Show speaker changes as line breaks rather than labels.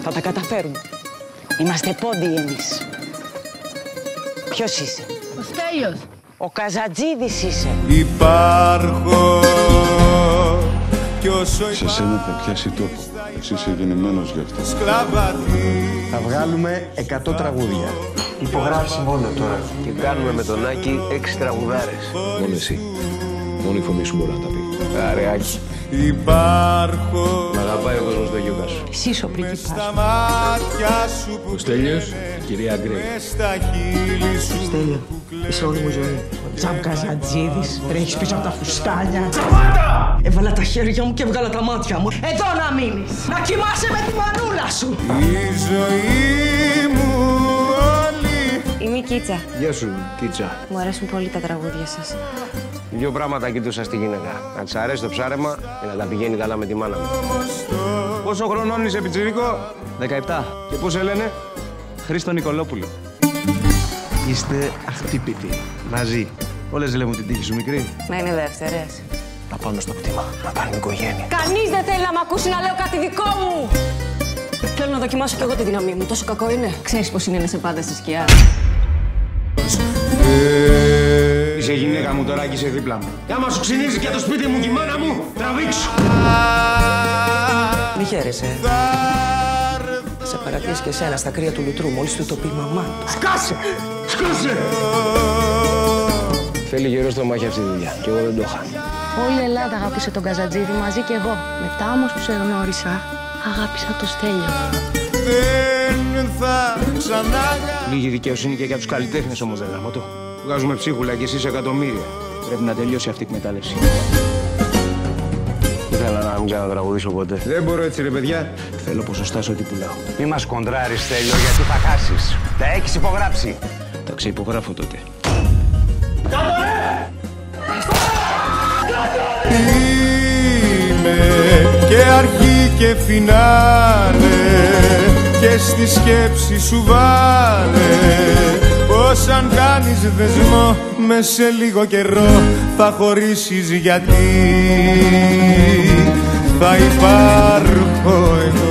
Θα τα καταφέρουμε. Είμαστε πόντιοι εμείς. Ποιος είσαι?
Ο Στέλιος.
Ο Καζατζίδης είσαι.
Υπάρχω κι όσο
σε σένα θα πιάσει τόπο. Εσύ είσαι γεννημένος γι' αυτό.
Θα βγάλουμε 100 τραγούδια.
Υπογράψει μόνο τώρα.
Και κάνουμε με τον Άκη 6 τραγουδάρες.
Μόνο εσύ. Μόνο η φωνή σου μπορεί να τα πει.
Άρε Άκη.
Υπάρχω.
Μ' αγαπάει ο κόσμος το γιούκα σου.
Εσύ είσαι ο πριγκιπάς.
Στα μάτια σου που
Ο Στέλιος, κυρία Γκρέι.
στα χείλη σου.
Στέλιο, είσαι όλη μου ζωή.
Τζαμ Καζατζίδης, τρέχεις πίσω από τα φουστάνια.
Έβαλα τα χέρια μου και έβγαλα τα μάτια μου.
Εδώ να μείνεις. Να κοιμάσαι με τη μανούλα σου.
Η ζωή μου όλη.
Είμαι η Κίτσα.
Γεια σου, Κίτσα.
Μου αρέσουν πολύ τα τραγούδια σας.
Δύο πράγματα κοιτούσα στη γυναίκα. Να της αρέσει το ψάρεμα και να τα πηγαίνει καλά με τη μάνα μου. Πόσο χρονών είσαι, πιτσιρίκο?
17.
Και πώς σε λένε?
Χρήστο Νικολόπουλο.
Είστε αχτύπητοι. Μαζί.
Όλες λέμε την τύχη σου, μικρή.
Να είναι δεύτερες.
Να πάμε στο κτήμα, να κάνουμε οικογένεια.
Κανείς δεν θέλει να μ' ακούσει να λέω κάτι δικό μου! Θέλω να δοκιμάσω κι εγώ τη δύναμή μου. Τόσο κακό είναι. Ξέρεις πώς είναι να είσαι πάντα στη σκιά.
Είσαι γυναίκα μου τώρα και είσαι δίπλα μου. Και άμα σου ξυνίζει και το σπίτι μου και η μάνα μου, τραβήξου!
Μη χαίρεσαι. Σε παρατήσει και εσένα στα κρύα του λουτρού, μόλις του το πει η μαμά.
Σκάσε! Σκάσε! Θέλει γερό στο μάχη αυτή τη δουλειά και εγώ δεν το είχα.
Όλη η Ελλάδα αγάπησε τον Καζατζίδη, μαζί κι εγώ. Μετά όμως που σε γνώρισα, αγάπησα το Στέλιο.
Δεν θα ξανά.
Λίγη δικαιοσύνη και για τους καλλιτέχνες όμως δεν γάμω το. Βγάζουμε ψίχουλα και εσείς εκατομμύρια.
Πρέπει να τελειώσει αυτή η εκμετάλλευση.
Ήθελα να μην ξανατραγουδήσω ποτέ. Δεν μπορώ έτσι ρε παιδιά.
Θέλω ποσοστά σε ό,τι πουλάω.
Μη μας κοντράρεις, Στέλιο, γιατί θα χάσεις. Τα έχεις υπογράψει.
Τα ξευπογράφω τότε.
Είμαι και αρχή και φινάλε και στη σκέψη σου βάλε πως αν κάνεις δεσμό με σε λίγο καιρό θα χωρίσεις γιατί θα υπάρχω εγώ.